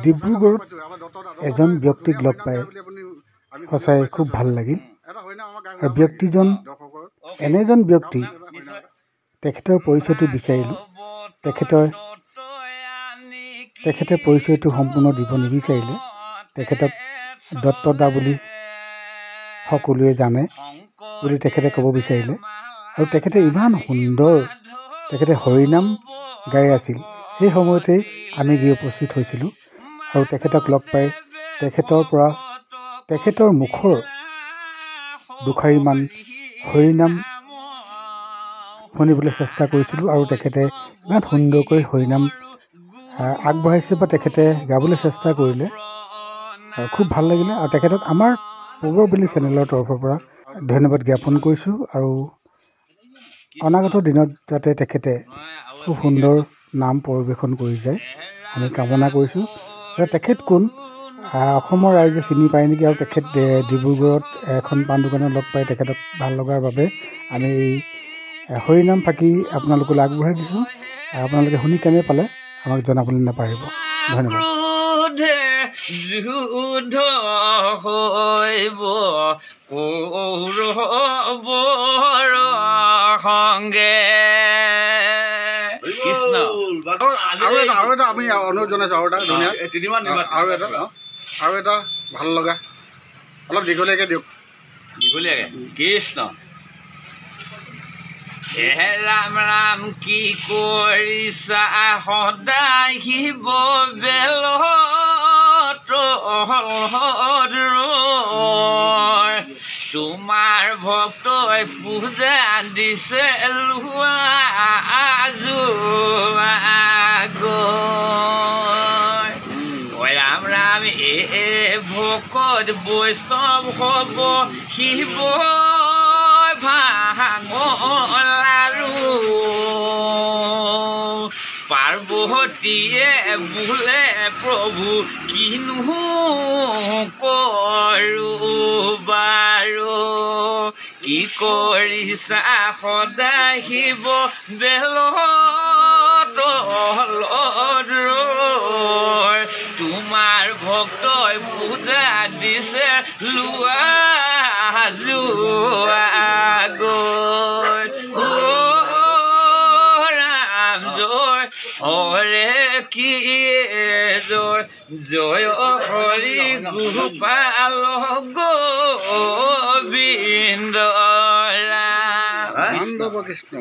ডিব্ৰুগড়ত এজন ব্যক্তিক লগ পাই সঁচাই খুব ভাল লাগিল। আৰু ব্যক্তিজন এনেজন ব্যক্তি, তেখেতৰ পৰিচয়টো বিচাৰিলোঁ। তেখেতে পৰিচয়টো সম্পূৰ্ণ দিব নিবিচাৰিলে। তেখেতক দত্তদা বুলি সকলোৱে জানে বুলি তেখেতে ক'ব বিচাৰিলে। আৰু তেখেতে ইমান সুন্দৰ, তেখেতে হৰিনাম গাই আছিল। সেই সময়তেই আমি গৈ উপস্থিত হৈছিলোঁ আৰু তেখেতক লগ পাই তেখেতৰ মুখৰ দুষাৰিমান হৰিনাম শুনিবলৈ চেষ্টা কৰিছিলোঁ। আৰু তেখেতে ইমান সুন্দৰকৈ হৰিনাম আগবঢ়াইছে বা তেখেতে গাবলৈ চেষ্টা কৰিলে, আৰু খুব ভাল লাগিলে। আৰু তেখেতক আমাৰ পূৰ্ববেলি চেনেলৰ তৰফৰ পৰা ধন্যবাদ জ্ঞাপন কৰিছোঁ। আৰু অনাগত দিনত যাতে তেখেতে খুব সুন্দৰ নাম পৰিৱেশন কৰি যায় আমি কামনা কৰিছোঁ। তেখেত কোন অসমৰ ৰাইজে চিনি পায় নেকি? আৰু তেখেত ডিব্ৰুগড়ত এখন পাণ দোকানত লগ পাই তেখেতক ভাল লগাৰ বাবে আমি এই হৰিনাম ফাঁকি আপোনালোকলৈ আগবঢ়াই দিছোঁ। আপোনালোকে শুনি কেনে পালে আমাক জনাবলৈ নাপাহৰিব। ধন্যবাদ। যুদ্ধ হৈব কৌৰৱৰ সংগে। কৃষ্ণ। আৰু এটা আমি অনুৰোধ জনাইছোঁ, আৰু এটা ভাল লগা অলপ দীঘলীয়াকৈ দিয়ক। দীঘলীয়াকৈ কৃষ্ণ। ৰাম ৰাম কি কৰিছা সদায় শিৱ বেলত তোমাৰ ভক্তই পূজা দিছে লোৱা ৰাম ৰাম এ ভকত বৈষ্ণৱ হ'ব শিৱ ভাঙলাৰু পাৰ্বতীয়ে বোলে প্ৰভু কিনো কৰোঁ বাৰু কি কৰিছা সদায় শিৱ বেলত তোমাৰ ভক্তই পূজা দিছে লোৱা ৰাম জয় হৰে কি জয় জয় হৰি গোপাল গোবিন্দ ৰাম কৃষ্ণ।